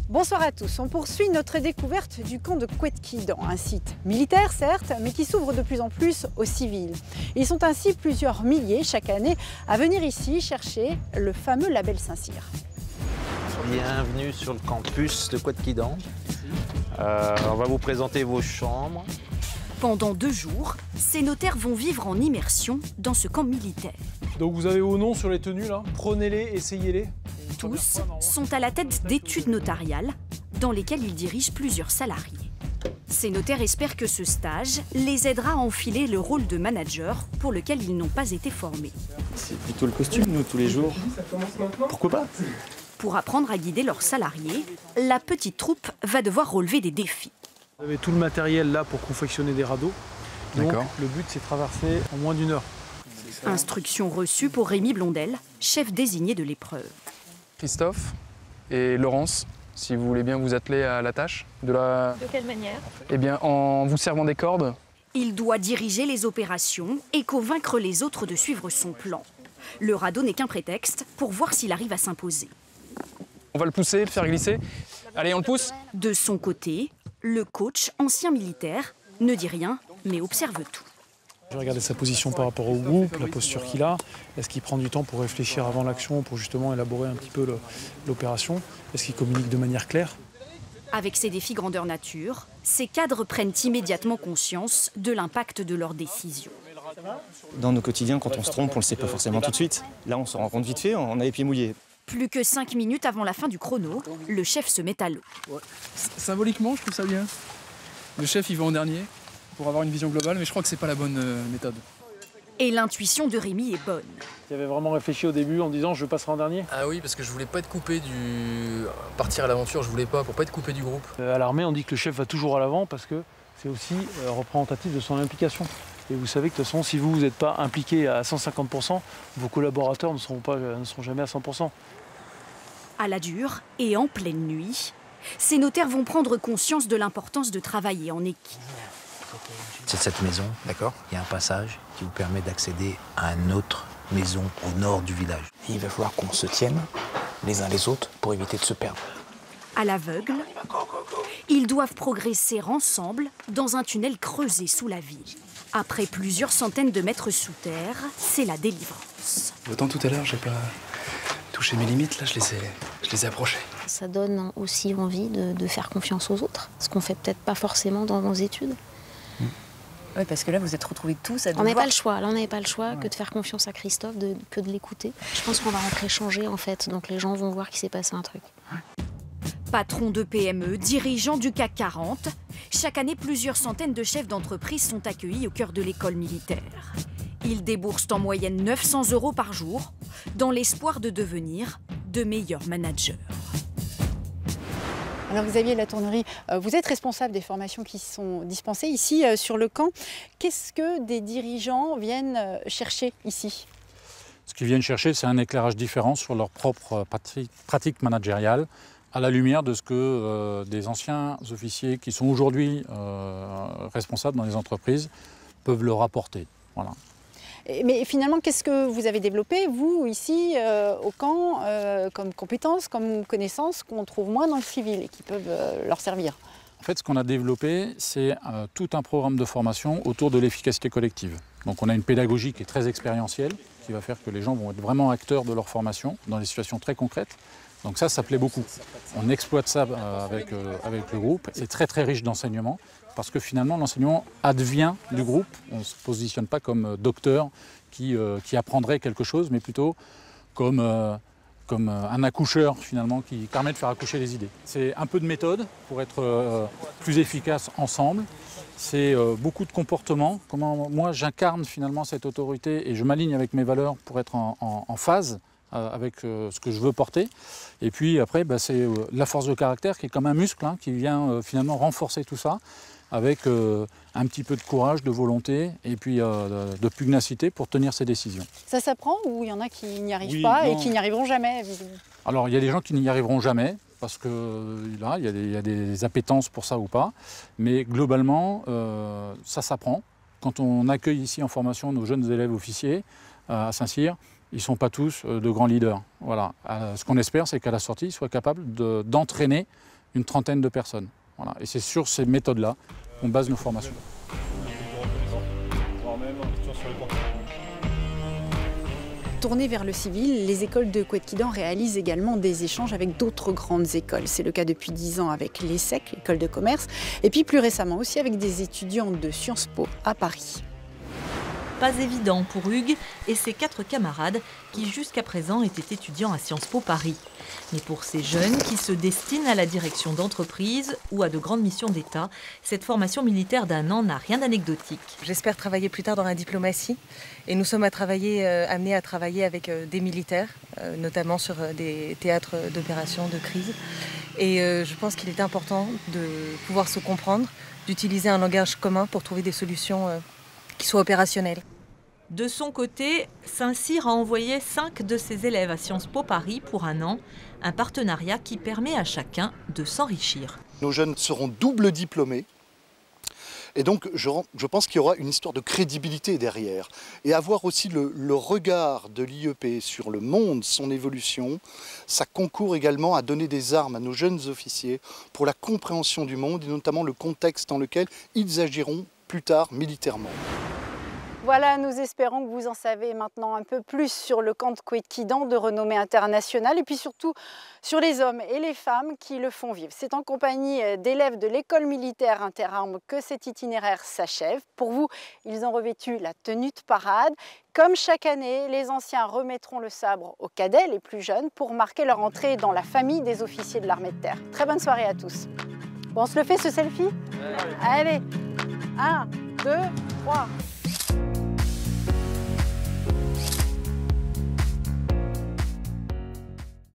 Bonsoir à tous. On poursuit notre découverte du camp de Couët-Quidan, un site militaire certes, mais qui s'ouvre de plus en plus aux civils. Ils sont ainsi plusieurs milliers chaque année à venir ici chercher le fameux label Saint-Cyr. Bienvenue sur le campus de Couët-Quidan. On va vous présenter vos chambres. Pendant 2 jours, ces notaires vont vivre en immersion dans ce camp militaire. Donc vous avez vos noms sur les tenues là, prenez-les, essayez-les. Tous sont à la tête d'études notariales dans lesquelles ils dirigent plusieurs salariés. Ces notaires espèrent que ce stage les aidera à enfiler le rôle de manager pour lequel ils n'ont pas été formés. C'est plutôt le costume, nous, tous les jours. Pourquoi pas? Pour apprendre à guider leurs salariés, la petite troupe va devoir relever des défis. Vous avez tout le matériel là pour confectionner des radeaux. Donc le but c'est de traverser en moins d'1 heure. Instruction reçue pour Rémi Blondel, chef désigné de l'épreuve. Christophe et Laurence, si vous voulez bien vous atteler à la tâche. De quelle manière? Eh bien, en vous servant des cordes. Il doit diriger les opérations et convaincre les autres de suivre son plan. Le radeau n'est qu'un prétexte pour voir s'il arrive à s'imposer. On va le pousser, le faire glisser. Allez, on le pousse. De son côté, le coach, ancien militaire, ne dit rien, mais observe tout. Je vais regarder sa position par rapport au groupe, la posture qu'il a. Est-ce qu'il prend du temps pour réfléchir avant l'action, pour justement élaborer un petit peu l'opération? Est-ce qu'il communique de manière claire? Avec ces défis grandeur nature, ces cadres prennent immédiatement conscience de l'impact de leurs décisions. Dans nos quotidiens, quand on se trompe, on ne le sait pas forcément tout de suite. Là, on se rend compte vite fait, on a les pieds mouillés. Plus que 5 minutes avant la fin du chrono, le chef se met à l'eau. Symboliquement, je trouve ça bien. Le chef, il va en dernier pour avoir une vision globale, mais je crois que c'est pas la bonne méthode. Et l'intuition de Rémi est bonne. Tu avais vraiment réfléchi au début en disant je passerai en dernier? Ah oui, parce que je voulais pas être coupé du... Partir à l'aventure, je voulais pas, pour pas être coupé du groupe. À l'armée, on dit que le chef va toujours à l'avant parce que c'est aussi représentatif de son implication. Et vous savez que de toute façon, si vous n'êtes pas impliqué à 150%, vos collaborateurs ne seront jamais à 100%. À la dure et en pleine nuit, ces notaires vont prendre conscience de l'importance de travailler en équipe. C'est cette maison, d'accord? Il y a un passage qui vous permet d'accéder à une autre maison au nord du village. Il va falloir qu'on se tienne les uns les autres pour éviter de se perdre. À l'aveugle, ils doivent progresser ensemble dans un tunnel creusé sous la ville. Après plusieurs centaines de mètres sous terre, c'est la délivrance. Autant tout à l'heure, j'ai pas touché mes limites, là je les ai approchées. Ça donne aussi envie de faire confiance aux autres, ce qu'on fait peut-être pas forcément dans nos études. Oui, parce que là, vous êtes retrouvés tous à On n'avait pas le choix. Là, on n'avait pas le choix que de faire confiance à Christophe, que de l'écouter. Je pense qu'on va rentrer changer, en fait. Donc les gens vont voir qu'il s'est passé un truc. Patron de PME, dirigeant du CAC 40, chaque année, plusieurs centaines de chefs d'entreprise sont accueillis au cœur de l'école militaire. Ils déboursent en moyenne 900 € par jour, dans l'espoir de devenir de meilleurs managers. Alors Xavier Latournerie, vous êtes responsable des formations qui sont dispensées ici sur le camp. Qu'est-ce que des dirigeants viennent chercher ici? Ce qu'ils viennent chercher, c'est un éclairage différent sur leur propre pratique managériale, à la lumière de ce que des anciens officiers qui sont aujourd'hui responsables dans les entreprises peuvent leur apporter. Voilà. Mais finalement, qu'est-ce que vous avez développé, vous, ici, au camp, comme compétences, comme connaissances qu'on trouve moins dans le civil et qui peuvent leur servir? En fait, ce qu'on a développé, c'est tout un programme de formation autour de l'efficacité collective. Donc on a une pédagogie qui est très expérientielle, qui va faire que les gens vont être vraiment acteurs de leur formation dans des situations très concrètes. Donc ça plaît beaucoup. On exploite ça avec le groupe. C'est très très riche d'enseignement parce que finalement l'enseignement advient du groupe. On ne se positionne pas comme docteur qui apprendrait quelque chose, mais plutôt comme un accoucheur finalement qui permet de faire accoucher les idées. C'est un peu de méthode pour être plus efficace ensemble. C'est beaucoup de comportement. Comment moi j'incarne finalement cette autorité et je m'aligne avec mes valeurs pour être en phase avec ce que je veux porter. Et puis après, c'est la force de caractère qui est comme un muscle qui vient finalement renforcer tout ça avec un petit peu de courage, de volonté et puis de pugnacité pour tenir ses décisions. Ça s'apprend ou il y en a qui n'y arrivent pas et qui n'y arriveront jamais? Alors il y a des gens qui n'y arriveront jamais parce que là, il y a des appétences pour ça ou pas. Mais globalement, ça s'apprend. Quand on accueille ici en formation nos jeunes élèves officiers à Saint-Cyr, ils ne sont pas tous de grands leaders. Voilà. Ce qu'on espère, c'est qu'à la sortie, ils soient capables d'entraîner une trentaine de personnes. Voilà. Et c'est sur ces méthodes-là qu'on base nos formations. Tournées vers le civil, les écoles de Couët-Quidan réalisent également des échanges avec d'autres grandes écoles. C'est le cas depuis 10 ans avec l'ESSEC, l'école de commerce, et puis plus récemment aussi avec des étudiants de Sciences Po à Paris. Pas évident pour Hugues et ses 4 camarades qui jusqu'à présent étaient étudiants à Sciences Po Paris. Mais pour ces jeunes qui se destinent à la direction d'entreprise ou à de grandes missions d'État, cette formation militaire d'1 an n'a rien d'anecdotique. J'espère travailler plus tard dans la diplomatie et nous sommes amenés à travailler avec des militaires, notamment sur des théâtres d'opérations, de crise. Et je pense qu'il est important de pouvoir se comprendre, d'utiliser un langage commun pour trouver des solutions qui soient opérationnelles. De son côté, Saint-Cyr a envoyé 5 de ses élèves à Sciences Po Paris pour 1 an, un partenariat qui permet à chacun de s'enrichir. Nos jeunes seront double diplômés et donc je pense qu'il y aura une histoire de crédibilité derrière. Et avoir aussi le regard de l'IEP sur le monde, son évolution, ça concourt également à donner des armes à nos jeunes officiers pour la compréhension du monde et notamment le contexte dans lequel ils agiront plus tard militairement. Voilà, nous espérons que vous en savez maintenant un peu plus sur le camp de Couët-Quidan de renommée internationale et puis surtout sur les hommes et les femmes qui le font vivre. C'est en compagnie d'élèves de l'école militaire interarmes que cet itinéraire s'achève. Pour vous, ils ont revêtu la tenue de parade. Comme chaque année, les anciens remettront le sabre aux cadets, les plus jeunes, pour marquer leur entrée dans la famille des officiers de l'armée de terre. Très bonne soirée à tous. Bon, on se le fait ce selfie ? Allez, 1, 2, 3.